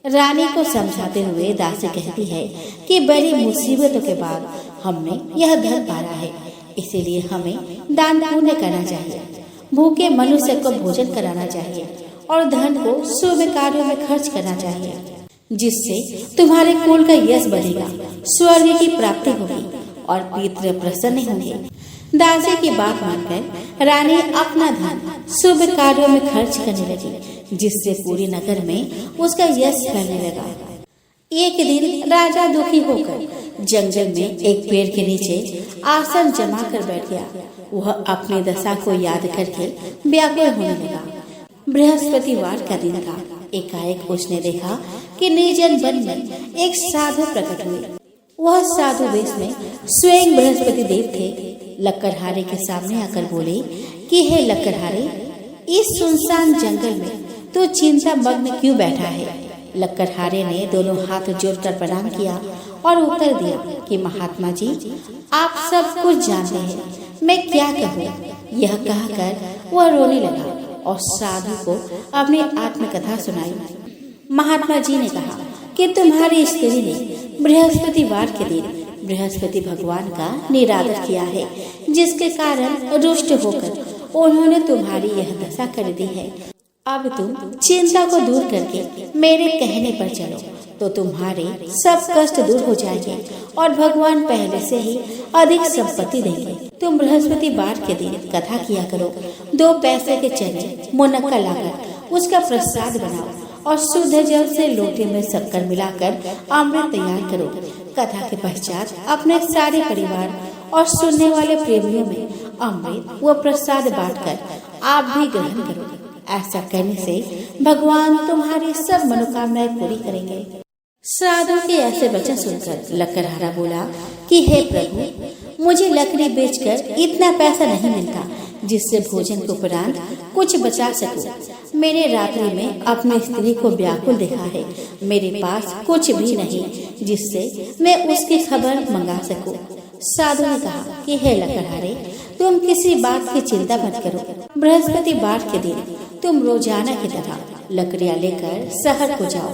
रानी को समझाते हुए दासी कहती है कि बड़ी मुसीबतों के बाद हमने यह धन पाया है, इसीलिए हमें दान पुण्य करना चाहिए, भूखे मनुष्य को भोजन कराना चाहिए और धन को शुभ कार्यों में खर्च करना चाहिए, जिससे तुम्हारे कुल का यश बढ़ेगा, स्वर्ग की प्राप्ति होगी और पितृ प्रसन्न होंगे। दासी की बात मानकर रानी अपना धन शुभ कार्यों में खर्च करने लगी, जिससे पूरे नगर में उसका यश फैलने लगा। एक दिन राजा दुखी होकर जंगल में एक पेड़ के नीचे आसन जमा कर बैठ गया। वह अपनी दशा को याद करके व्याकुल होने लगा। बृहस्पतिवार का दिन था। एकाएक उसने देखा कि निर्जन वन में एक साधु प्रकट हुए। वह साधु वेश में स्वयं बृहस्पति देव थे। लकड़हारे के सामने आकर बोले कि हे लकड़हारे, इस सुनसान जंगल में तो चिंता मग्न क्यों बैठा है? लकड़हारे ने दोनों हाथ जोड़कर प्रणाम किया और उत्तर दिया कि महात्मा जी, आप सब कुछ जानते हैं, मैं क्या कहूँ। यह कहकर वह रोने लगा और साधु को अपनी आत्मकथा सुनाई। महात्मा जी ने कहा कि तुम्हारी स्त्री ने बृहस्पतिवार के दिन बृहस्पति भगवान का निरादर किया है, जिसके कारण रुष्ट होकर उन्होंने तुम्हारी यह दशा कर दी है। अब तुम चिंता को दूर करके मेरे कहने पर चलो तो तुम्हारे सब कष्ट दूर हो जाएंगे और भगवान पहले से ही अधिक संपत्ति देंगे। तुम बृहस्पतिवार के दिन कथा किया करो। 2 पैसे के चने मुनक्का लाकर उसका प्रसाद बनाओ और शुद्ध जल से लोटे में शक्कर मिलाकर अमृत तैयार करो। कथा के पश्चात अपने सारे परिवार और सुनने वाले प्रेमियों में अमृत व प्रसाद बांटकर आप भी ग्रहण करो। ऐसा करने से भगवान तुम्हारी सब मनोकामनाएं पूरी करेंगे। साधु के ऐसे वचन सुनकर लकड़हारा बोला कि हे प्रभु, मुझे लकड़ी बेचकर इतना पैसा नहीं मिलता जिससे भोजन के उपरांत कुछ बचा सकूं। मेरे रात्रि में अपनी स्त्री को व्याकुल देखा है। मेरे पास कुछ भी नहीं जिससे मैं उसकी खबर मंगा सकूं। साधु ने कहा कि हे लकड़हारे, तुम किसी बात की चिंता मत करो। बृहस्पतिवार के दिन तुम रोजाना की तरह लकड़ियां लेकर शहर को जाओ।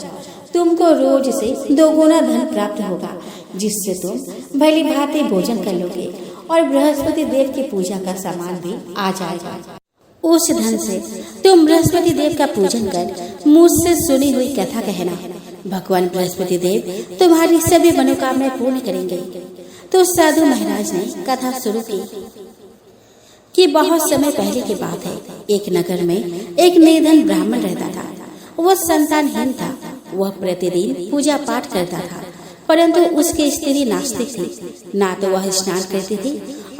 तुमको रोज से 2 गुना धन प्राप्त होगा, जिससे तुम भली भांति भोजन कर लोगे और बृहस्पति देव की पूजा का सामान भी आ जाएगा। उस धन से तुम बृहस्पति देव का पूजन कर मुझसे सुनी हुई कथा कहना। भगवान बृहस्पति देव तुम्हारी सभी मनोकामनाएं पूर्ण करेंगे। तो साधु महाराज ने कथा शुरू की कि बहुत समय पहले की बात है। एक नगर में एक निर्धन ब्राह्मण रहता था। वह संतानहीन था। वह प्रतिदिन पूजा पाठ करता था, परंतु उसकी स्त्री नास्तिक थी। ना तो वह स्नान करती थी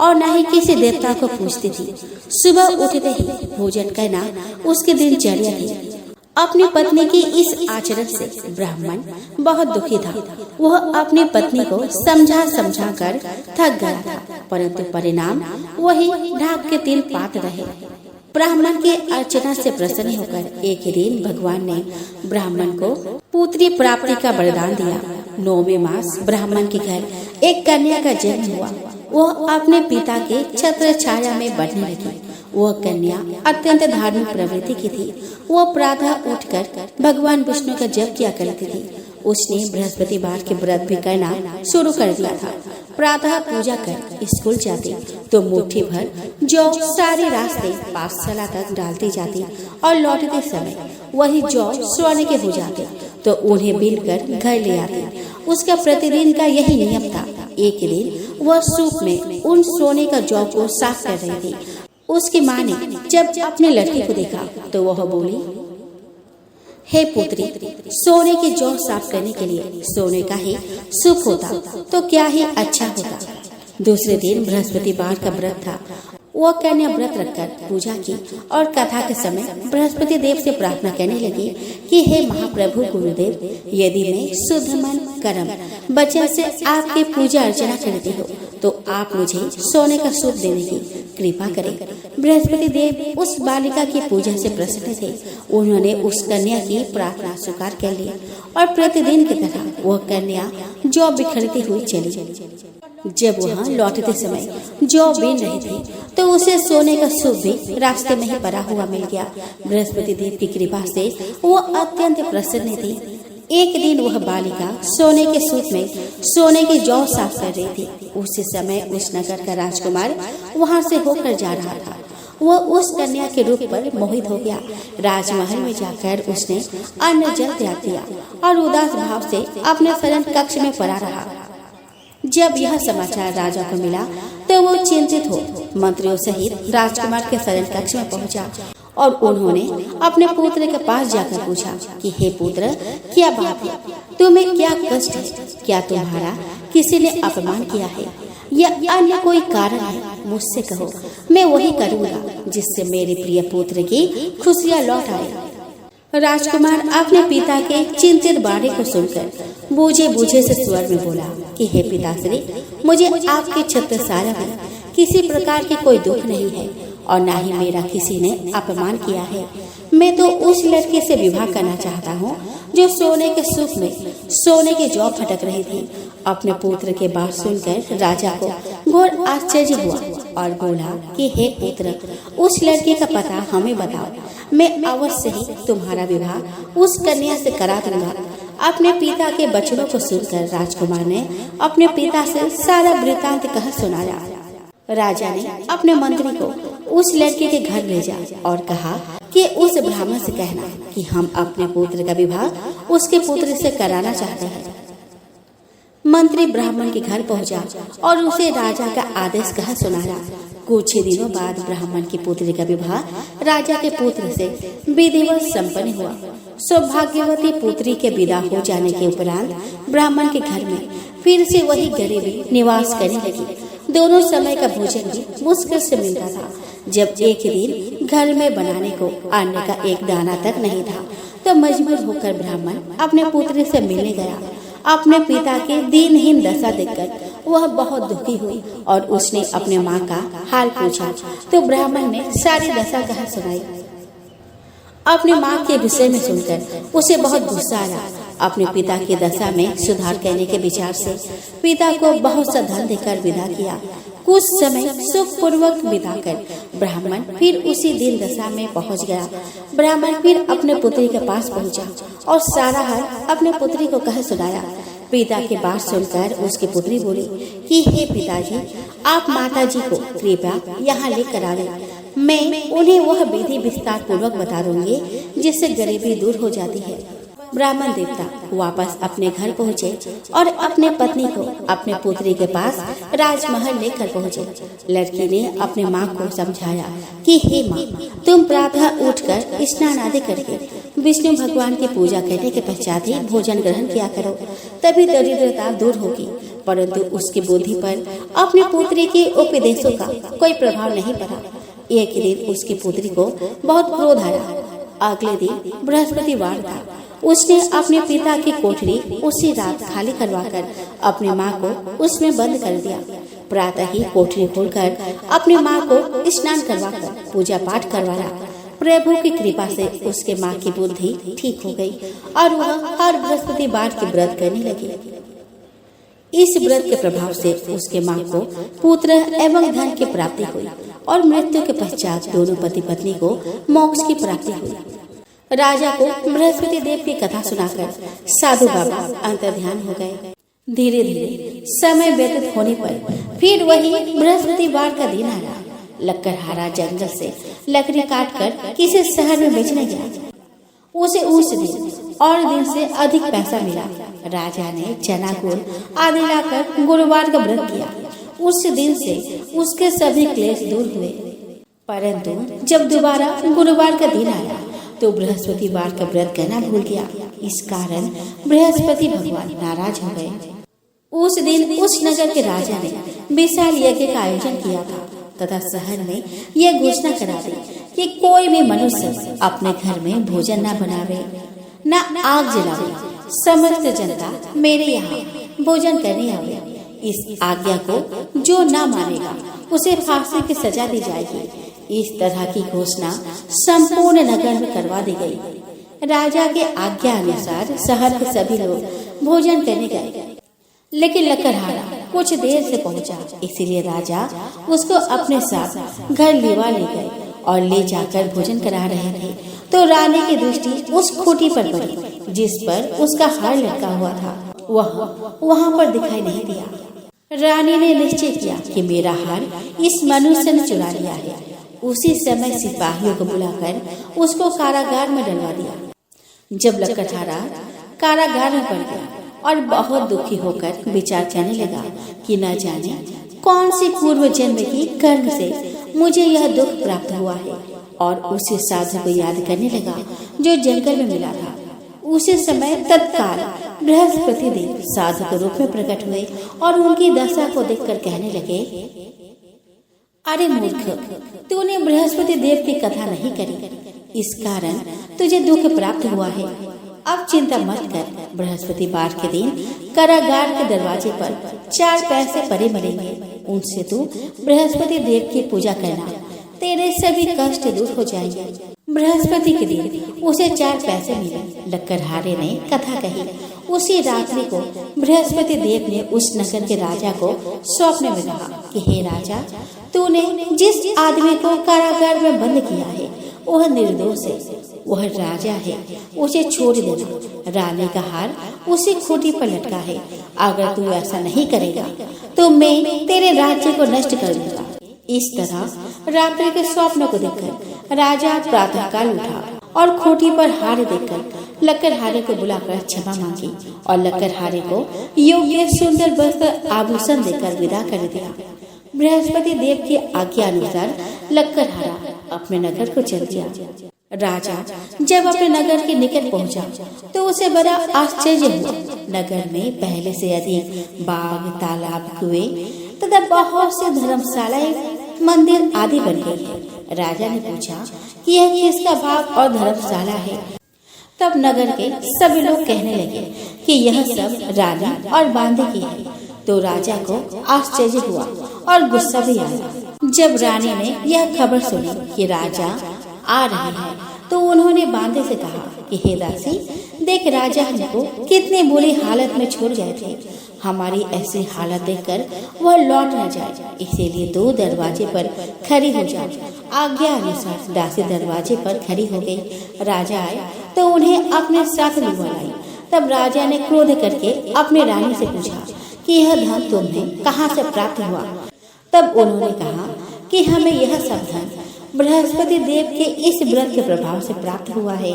और न ही किसी देवता को पूजती थी। सुबह उठते ही भोजन करना उसकी दिनचर्या थी। अपनी पत्नी की इस आचरण से ब्राह्मण बहुत दुखी था। वह अपनी पत्नी को समझा कर थक गया था, परंतु परिणाम वही ढाक के तिल पात रहे। ब्राह्मण की अर्चना से प्रसन्न होकर एक दिन भगवान ने ब्राह्मण को पुत्री प्राप्ति का वरदान दिया। 9वें मास ब्राह्मण के घर एक कन्या का जन्म हुआ। वह अपने पिता के छत्र छाया में बढ़ने लगी। वह कन्या अत्यंत धार्मिक प्रवृत्ति की थी। वह प्रातः उठकर भगवान विष्णु का जप किया करती थी। उसने बृहस्पतिवार के व्रत भी करना शुरू कर दिया था। प्रातः पूजा कर स्कूल जाती तो मुट्ठी भर जौ सारे रास्ते पाठशाला तक डालती जाती और लौटते समय वही जौ सोने के हो जाते तो उन्हें बीन कर घर ले आती। उसका प्रतिदिन का यही नियम था। एक दिन वह सूप में उन सोने का जौ को साफ कर रही थी। उसकी माँ ने जब अपने लड़की को देखा तो वह बोली, हे पुत्री, सोने के जौ साफ करने के लिए सोने का ही सूप होता तो क्या ही अच्छा होता। दूसरे दिन बृहस्पतिवार का व्रत था। वह कन्या व्रत रखकर पूजा की और कथा के समय बृहस्पति देव से प्रार्थना करने लगी कि हे महाप्रभु गुरुदेव, यदि मैं शुद्ध मन कर्म वचन से आपकी पूजा अर्चना करती हो तो आप मुझे सोने का सूप देने की कृपा करें। बृहस्पति देव उस बालिका की पूजा से प्रसन्न थे। उन्होंने उस कन्या की प्रार्थना स्वीकार कर ली और प्रतिदिन की तरह वह कन्या जौ बिखरती हुई चली। जब वह लौटते समय जौ बीन रही थी तो उसे सोने का सूप भी रास्ते में ही पड़ा हुआ मिल गया। बृहस्पति देव की कृपा से वह अत्यंत प्रसन्न थी। एक दिन वह बालिका सोने के सूप में सोने की जौ साफ कर रही थी। उसी समय उस नगर का राजकुमार वहां से होकर जा रहा था। वह उस कन्या के रूप पर मोहित हो गया। राजमहल में जाकर उसने अन्न जल त्याग दिया और उदास भाव से अपने शयन कक्ष में पड़ा रहा। जब यह समाचार राजा को मिला तो वो चिंतित हो मंत्रियों सहित राजकुमार के शयन कक्ष में पहुंचा और उन्होंने अपने पुत्र के पास जाकर पूछा कि हे पुत्र, क्या बात है? तुम्हें क्या कष्ट है? क्या तुम्हारा किसी ने अपमान किया है या अन्य कोई कारण है? मुझसे कहो, मैं वही करूँगा जिससे मेरे प्रिय पुत्र की खुशियाँ लौट आए। राजकुमार अपने पिता के चिंतित बारे को सुनकर बूझे बूझे से स्वर में बोला कि हे पिताश्री, मुझे आपके छत्रछाया में किसी प्रकार की कोई दुख नहीं है और न ही मेरा किसी ने अपमान किया है। मैं तो उस लड़के से विवाह करना चाहता हूँ जो सोने के सूप में सोने की जौ फटक रही थी। अपने पुत्र के बात सुनकर राजा को घोर आश्चर्य हुआ और बोला कि हे पुत्र, उस लड़के का पता हमें बताओ। मैं अवश्य ही तुम्हारा विवाह उस कन्या से करा दूंगा। अपने पिता के वचनों को सुनकर राजकुमार ने अपने पिता से सारा वृतांत कह सुनाया। राजा ने अपने मंत्री को उस लड़के के घर भेजा और कहा कि उस ब्राह्मण से कहना कि हम अपने पुत्र का विवाह उसके पुत्र से कराना चाहते हैं। मंत्री ब्राह्मण के घर पहुंचा और उसे राजा का आदेश कह सुनाया। कुछ ही दिनों बाद ब्राह्मण की पुत्री का विवाह राजा के पुत्र से विधिवत संपन्न हुआ। सौभाग्यवती पुत्री के विदा हो जाने के उपरांत ब्राह्मण के घर में फिर से वही गरीबी निवास करने लगी। दोनों समय का भोजन भी मुश्किल से मिलता था। जब एक दिन घर में बनाने को अन्न का एक दाना तक नहीं था तो मजबूर होकर ब्राह्मण अपने पुत्री से मिलने गया। अपने पिता के दीनहीन दशा देखकर वह बहुत दुखी हुई और उसने अपने माँ का हाल पूछा तो ब्राह्मण ने सारी दशा कहा सुनाई। अपनी माँ के विषय में सुनकर उसे बहुत गुस्सा आया। अपने पिता की दशा में सुधार करने के विचार से पिता को बहुत सा धन देकर विदा किया। कुछ समय सुख पूर्वक बिताकर ब्राह्मण फिर उसी दिन दशा में पहुंच गया। ब्राह्मण फिर अपने पुत्री के पास पहुंचा और सारा हाल अपने पुत्री को कह सुनाया। पिता की बात सुनकर उसकी पुत्री बोली कि हे पिताजी, आप माताजी को कृपया यहाँ लेकर आवे। मैं उन्हें वह विधि विस्तार पूर्वक बता दूंगी जिससे गरीबी दूर हो जाती है। ब्राह्मण देवता वापस अपने घर पहुँचे और अपने पत्नी को अपने पुत्री के पास राजमहल लेकर पहुँचे। लड़की ने अपने माँ को समझाया कि हे माँ, तुम प्रातः उठकर स्नान आदि करके विष्णु भगवान की पूजा करने के पश्चात ही भोजन ग्रहण किया करो, तभी दरिद्रता दूर होगी। परंतु उसकी बुद्धि पर अपनी पुत्री के उपदेशों का कोई प्रभाव नहीं पड़ा। एक दिन उसकी पुत्री को बहुत क्रोध आया। अगले दिन बृहस्पतिवार था। उसने अपने पिता की कोठरी उसी रात खाली करवाकर अपनी माँ को उसमें बंद कर दिया। प्रातः ही कोठरी खोलकर अपनी माँ को स्नान करवाकर पूजा पाठ करवाया। प्रभु की कृपा से उसके माँ की बुद्धि ठीक हो गई और वह हर बृहस्पतिवार की व्रत करने लगी। इस व्रत के प्रभाव से उसके माँ को पुत्र एवं धन की प्राप्ति हुई और मृत्यु के पश्चात दोनों पति पत्नी को मोक्ष की प्राप्ति हुई। राजा को बृहस्पति देव की कथा सुनाकर साधु बाबा अंतर्ध्यान हो गए। धीरे धीरे समय व्यतीत होने पर फिर वही बृहस्पतिवार का दिन आया। लकड़हारा जंगल से लकड़ी काटकर किसी शहर में बेचने गया। उसे उस दिन और दिन से अधिक पैसा मिला। राजा ने चना गुड़ आदि लाकर गुरुवार का व्रत किया। उस दिन से उसके सभी क्लेश दूर हुए। परंतु जब दोबारा गुरुवार का दिन आया तो बृहस्पतिवार का व्रत करना भूल गया। इस कारण बृहस्पति भगवान नाराज हो गए। उस दिन उस नगर के राजा ने विशाल यज्ञ का आयोजन किया था तथा शहर में यह घोषणा करा दी कि कोई भी मनुष्य अपने घर में भोजन न बनावे, न आग जलावे। समस्त जनता मेरे यहाँ भोजन करने आवे। इस आज्ञा को जो न मानेगा उसे फांसी की सजा दी जाएगी। इस तरह की घोषणा संपूर्ण नगर में करवा दी गई। राजा के आज्ञा अनुसार शहर के सभी लोग भोजन करने गए, लेकिन लकड़हारा कुछ देर से पहुंचा। इसीलिए राजा उसको अपने साथ घर लेवा ले गए और ले जाकर भोजन करा रहे थे तो रानी की दृष्टि उस खूंटी पर पड़ी जिस पर उसका हार लटका हुआ था। वह वहाँ पर दिखाई नहीं दिया। रानी ने निश्चय किया कि मेरा हार इस मनुष्य ने चुरा लिया है। उसी समय सिपाहियों को बुलाकर उसको कारागार में डलवा दिया। जब लकड़हारा कारागार में पड़ गया और बहुत दुखी होकर विचार करने लगा कि न जाने कौन सी पूर्व जन्म की कर्म से मुझे यह दुख प्राप्त हुआ है, और उसी साधु को याद करने लगा जो जंगल में मिला था। उसी समय तत्काल बृहस्पति देव साधु के रूप में प्रकट हुए और उनकी दशा को देखकर कहने लगे, अरे मूर्ख, तूने बृहस्पति देव की कथा नहीं करी, इस कारण तुझे दुख प्राप्त हुआ है। अब चिंता मत कर। बृहस्पतिवार के दिन कारागार के दरवाजे पर 4 पैसे पड़े मरेंगे। उनसे तू बृहस्पति देव की पूजा करना, तेरे सभी कष्ट दूर हो जाएंगे। बृहस्पति के दिन उसे 4 पैसे मिले। लकड़हारे ने कथा कही। उसी रात्रि को बृहस्पति देव ने उस नगर के राजा को स्वप्न में कहा कि हे राजा, तूने जिस आदमी को कारागार में बंद किया है वह निर्दोष है, वह राजा है, उसे छोड़ देना। रानी का हार उसी खूंटी पर लटका है। अगर तू ऐसा नहीं करेगा तो मैं तेरे राज्य को नष्ट कर दूंगा। इस तरह रात्रि के स्वप्न को देखकर राजा प्रातःकाल उठा और खूंटी पर हार देखकर लकड़हारे को बुलाकर क्षमा मांगी और लकड़हारे को योग्य सुंदर वस्त्र आभूषण देकर विदा कर दिया। बृहस्पति देव की आज्ञा अनुसार लकड़हारा अपने नगर को चल दिया। राजा जब अपने नगर के निकट पहुंचा तो उसे बड़ा आश्चर्य हुआ। नगर में पहले से अधिक बाग, तालाब, कुएं तथा बहुत से धर्मशालाएं, मंदिर आदि बन गई है। राजा ने पूछा कि यह किसका बाग और धर्मशाला है। तब नगर के सभी लोग कहने लगे कि यह सब रानी और बांदे की है। तो राजा को आश्चर्य हुआ और गुस्सा भी आया। जब रानी ने यह खबर सुनी कि राजा आ रहे हैं, तो उन्होंने बांदे से कहा कि हे दासी, देख राजा हमको कितनी बुरी हालत में छोड़ गए थे। हमारी ऐसी हालत देखकर वह लौट न जाए, इसीलिए 2 दरवाजे पर खड़ी हो जाए। आज्ञा अनुसार दासी दरवाजे पर खड़ी हो गई। राजा आए तो उन्हें अपने साथ बुलाई। तब राजा ने क्रोध करके अपनी रानी से पूछा कि यह धन तुम्हें कहाँ से प्राप्त हुआ। तब उन्होंने कहा कि हमें यह सब धन बृहस्पति देव के इस व्रत के प्रभाव से प्राप्त हुआ है।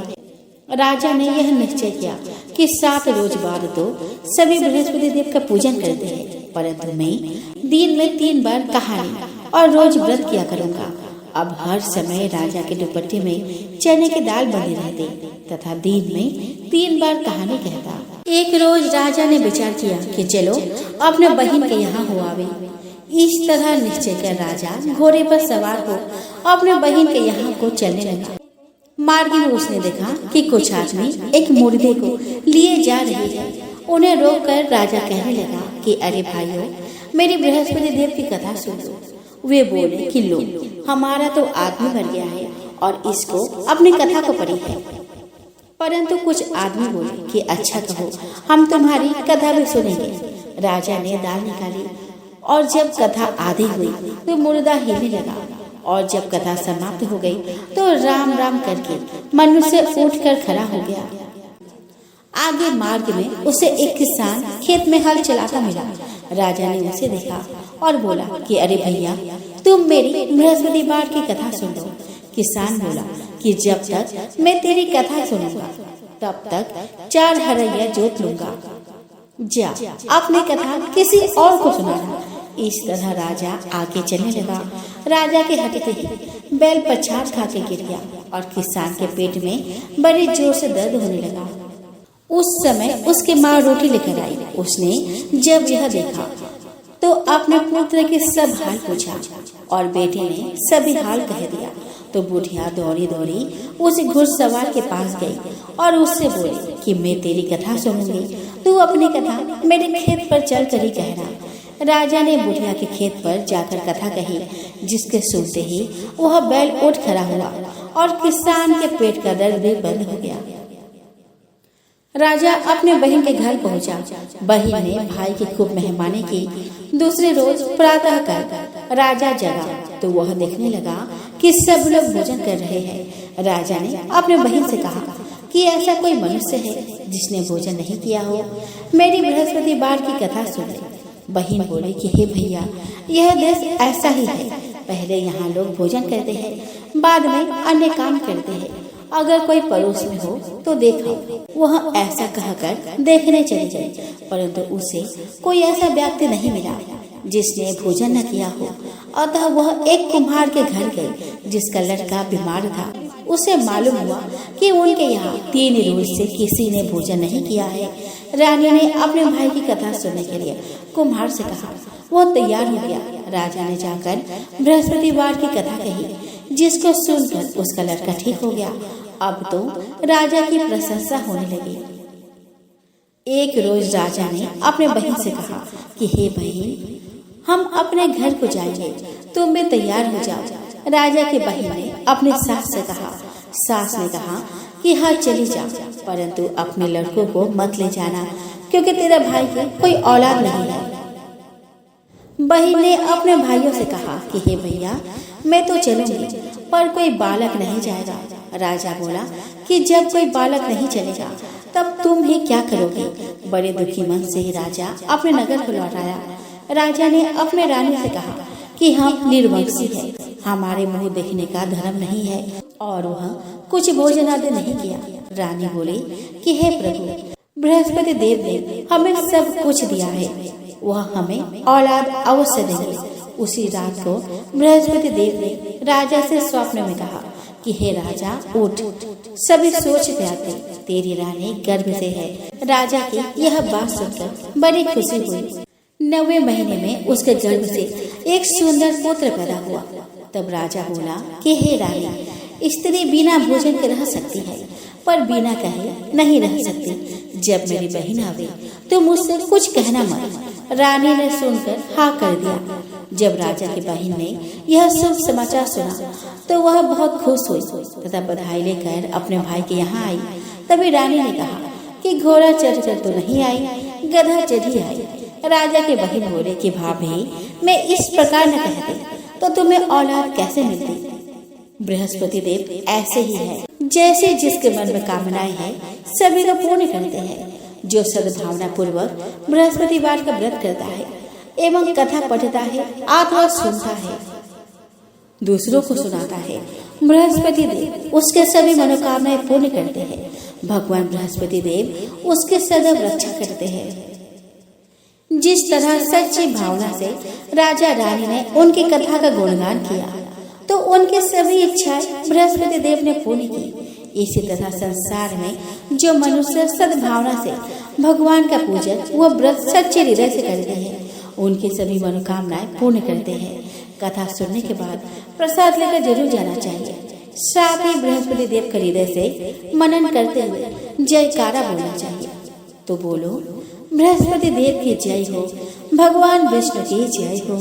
राजा ने यह निश्चय किया कि 7 रोज बाद तो सभी बृहस्पति देव का पूजन करते हैं, परंतु मैं दिन में 3 बार कहानी और रोज व्रत किया करूँगा। अब हर समय राजा के दुपट्टे में चने की दाल बनी रहती तथा दिन में 3 बार कहानी कहता। एक रोज राजा ने विचार किया कि चलो अपने बहन के यहाँ हो आवे। इस तरह निश्चय कर राजा घोड़े पर सवार हो अपने बहन के यहाँ को चलने लगा। मार्ग में उसने देखा कि कुछ आदमी एक मुर्दे को लिए जा रहे हैं। उन्हें रोककर राजा कहने लगा कि अरे भाइयों, मेरी बृहस्पति देव की कथा सुन लो। वे बोले कि लो, हमारा तो आदमी मर गया है और इसको अपनी कथा को पढ़ी है। परंतु कुछ आदमी बोले कि अच्छा कहो, हम तुम्हारी कथा भी सुनेंगे। राजा ने दाल निकाली और जब कथा आधी हुई तो मुर्दा हिलने लगा, और जब कथा समाप्त हो गई तो राम राम करके मनुष्य उठकर खड़ा हो गया। आगे मार्ग में उसे एक किसान खेत में हल चलाता मिला। राजा ने उसे देखा और बोला कि अरे भैया, तुम मेरी बृहस्पतिवार की कथा सुन लो। किसान बोला कि जब तक मैं तेरी कथा सुनूंगा तब तक 4 हरैया जोत लूंगा। जा अपनी कथा किसी और को सुनाना। इस तरह राजा आगे चलने लगा। राजा के हटते ही बैल पछाड़ खा के गिर गया और किसान के पेट में बड़े जोर से दर्द होने लगा। उस समय उसकी माँ रोटी लेकर आई। उसने जब यह देखा तो अपने पुत्र के सब हाल पूछा और बेटे ने सभी हाल कह दिया। तो बुढ़िया दौड़ी दौड़ी उस घुड़सवार के पास गई और उससे बोली कि मैं तेरी कथा सुनूंगी, तू अपनी कथा मेरे खेत पर चल कर ही कहना। राजा ने बुढ़िया के खेत पर जाकर कथा कही, जिसके सुनते ही वह बैल उठ खड़ा हुआ और किसान के पेट का दर्द भी बंद हो गया। राजा अपने बहन के घर पहुंचा। बहन ने भाई की खूब मेहमानी की। दूसरे रोज प्रातः काल राजा जगा तो वह देखने लगा कि सब लोग भोजन कर रहे हैं। राजा ने अपने बहन से कहा कि ऐसा कोई मनुष्य है जिसने भोजन नहीं किया हो, मेरी बृहस्पतिवार की कथा सुने। बहन बोले कि हे भैया, यह देश ऐसा ही है। पहले यहाँ लोग भोजन करते हैं, बाद में अन्य काम करते हैं। अगर कोई पड़ोस में हो तो देखो। वह ऐसा कहकर देखने चली गई, परंतु उसे कोई ऐसा व्यक्ति नहीं मिला जिसने भोजन न किया हो। अतः वह एक कुम्हार के घर गई जिसका लड़का बीमार था। उसे मालूम हुआ कि उनके यहाँ 3 रोज से किसी ने भोजन नहीं किया है। रानी ने अपने भाई की कथा सुनने के लिए कुम्हार से कहा। वह तैयार हो गया। राजा ने जाकर बृहस्पतिवार की कथा कही, जिसको सुनकर उसका लड़का ठीक हो गया। अब तो राजा की प्रशंसा होने लगी। एक रोज राजा ने अपने बहन से कहा कि हे बहन, हम अपने घर को जाएंगे, तुम भी तैयार हो जाओ। राजा की बहन ने अपने सास से कहा। सास ने कहा कि हाँ चली जा, परंतु अपने लड़कों को मत ले जाना, क्योंकि तेरा भाई की कोई औलाद नहीं है। बहन ने अपने भाइयों से कहा कि हे भैया, मैं तो चलूंगी, पर कोई बालक नहीं जाएगा। राजा बोला कि जब कोई बालक नहीं चलेगा तब तुम ही क्या करोगे। बड़े दुखी मन से ही राजा अपने नगर को लौट आया। राजा ने अपने रानी से कहा कि हम निर्वंशी हैं, हमारे मुंह देखने का धर्म नहीं है, और वह कुछ भोजन आदि नहीं किया। रानी बोली कि हे प्रभु, बृहस्पति देव ने हमें सब कुछ दिया है, वह हमें औलाद अवश्य देंगे। उसी रात को बृहस्पति देव ने राजा से स्वप्न में कहा कि हे राजा, उठ, सभी सोचते आते तेरी रानी गर्भ से है। राजा की यह बात सुनकर बड़ी खुशी हुई। 9वें महीने में उसके गर्भ से एक सुंदर पुत्र पैदा हुआ। तब राजा बोला कि हे रानी, स्त्री बिना भोजन के रह सकती है, पर बिना कहे नहीं रह सकती। जब मेरी बहन आवे तो मुझसे कुछ कहना मत। रानी ने सुनकर हाँ कर दिया। जब राजा की बहन ने यह शुभ समाचार सुना तो वह बहुत खुश हुई तथा बधाई लेकर अपने भाई के यहाँ आई। तभी रानी ने कहा कि घोड़ा चढ़कर तो नहीं आई, गधा चढ़ी आई। राजा के बहन बोले कि भाभी, मैं इस प्रकार न कहती तो तुम्हें औलाद कैसे मिलती। बृहस्पति देव ऐसे ही है, जैसे जिसके मन में कामनाएं हैं सभी को पूर्ण करते हैं। जो सद्भावना पूर्वक बृहस्पतिवार का व्रत करता है एवं कथा पढ़ता है, अथवा सुनता है, दूसरों को सुनाता है, बृहस्पति देव उसके सभी मनोकामनाएं पूर्ण करते हैं। भगवान बृहस्पति देव उसके सदैव रक्षा करते हैं। जिस तरह सच्ची भावना से राजा रानी ने उनकी कथा का गुणगान किया तो उनकी सभी इच्छाएं बृहस्पति देव ने पूरी की। इसी तरह संसार में जो मनुष्य सद्भावना से भगवान का पूजन व व्रत सच्चे हृदय से करते हैं उनकी सभी मनोकामनाएं पूर्ण करते हैं। कथा सुनने के बाद प्रसाद लेकर जरूर जाना चाहिए। साथ ही बृहस्पति देव के हृदय से मनन करते हुए जयकारा बोलना चाहिए। तो बोलो, बृहस्पति देव की जय हो, भगवान विष्णु की जय हो।